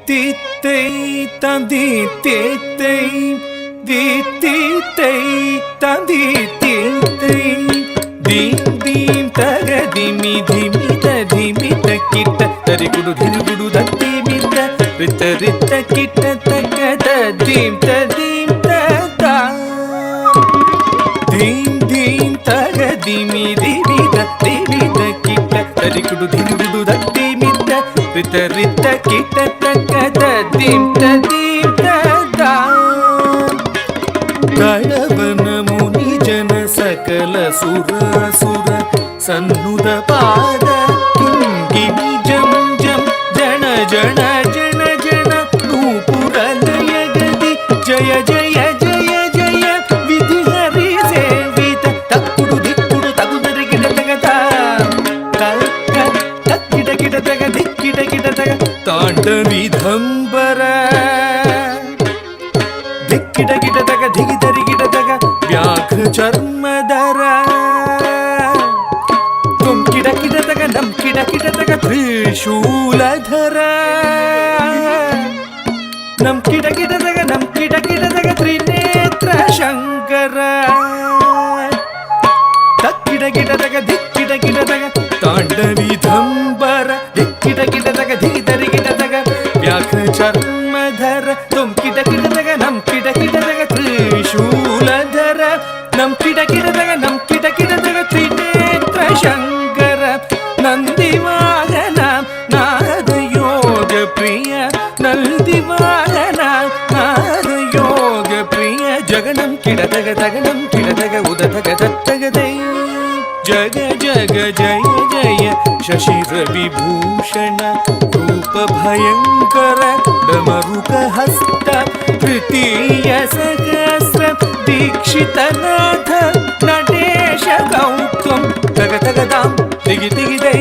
தித்தை தந்தி தேத்தை தித்தை தந்தி தேத்தை theme theme தக திமி திமித திமித கிட்ட தரிகுடு திரிகுடு தத்தி மித்த ரித்த ரித்த கிட்ட தக்க தீம் தீம் தா தீம் தீம் தக திமி திமித திமித கிட்ட தரிகுடு திரிகுடு தத்தி மித்த ரித்த ரித்த கிட்ட தக்க தீம் தீம் தா ಕಳವನ ಮುನಿ ಜನ ಸಕಲ ಸುರಾಸುರ ಸನ್ನುದ ಪಾದ ಕಿಂಗಿಣಿ ಜಂ ಜಂ ಜನ ಜನ ಜನ ಜನ ನೂಪುರ ಲಯ ಗದಿ ಜಯ ಜಯ ಜಯ ಜಯ ವಿಧಿ ಹರಿ ಸೇವಿತ ತಕ್ಕುಡು ದಿಕ್ಕುಡು ತಗುದರೆ ಗಿಡ ತಗದ ತಕ್ಕಿಡ ಗಿಡ ತಗ ದಿಕ್ಕಿಡ ಗಿಡ ತಗ ತಾಂಡವಿಧಂಬರ ದಿಕ್ಕಿಡ ಗಿಡ ತಗ ದಿಗಿದರಿ ಗಿಡ ತಗ ವ್ಯಾಘ್ರ ಚರ್ಮದರ ತುಮ್ ಕಿಡ ಕಿಡ ತಗ ನಮ್ ಕಿಡ ಕಿಡ ತಗ ತ್ರಿಶೂಲಧರ ನಮ್ ಕಿಡ ಕಿಡ ತಗ ನಮ್ ಕಿಡ ಕಿಡ ತಗ ತ್ರಿನೇತ್ರ ಶಂಕರ ತಕ್ಕಿಡ ಗಿಡ ತಗ ದಿಕ್ಕಿಡ ಗಿಡ ತಗ ತಾಂಡವಿಧಂಬರ ದಿಕ್ಕಿಡ ಗಿಡ ತಗ ದಿಗಿದರಿ ಗಿಡ ತಗ ವ್ಯಾಘ್ರ ಚರ್ಮಧರ ತುಮ್ ಕಿಡ ಕಿಡ ತಗ ನಮ್ ಕಿಡ ಕಿಡ ತಗ ತ್ರಿಶೂಲಧರ ನಮ್ ಕಿಡ ಕಿಡ ತಗ ನಮ್ ಕಿಡ ಕಿಡ ತಗ ತ್ರಿನೇತ್ರ ಶಂಕರ ನಂದಿವಾಹನ ನಾರದ ಯೋಗ ಪ್ರಿಯ ನಂದಿವಾಹನ ನಾರದ ಯೋಗ ಪ್ರಿಯ ಜಗಣಂ ಕಿಡ ತಗ ತಗಣಂ ಕಿಡ ತಗ ಉದ ತಗ ತತ್ತಗದೈ ಜಗ ಜಗ ಜಯ ಜಯ ಶಶಿರ ವಿಭೂಷಣ ರೂಪ ಭಯಂಕರ ಡಮರುಕ ಹಸ್ತ ತೃತೀಯ ಸಹಸ್ರ ದೀಕ್ಷಿತನಾಥ ನಟೇಶ ಗೌತಮ್ ತಗ ತಗದಾಂ ದಿಗಿ ದಿಗಿ ದೈ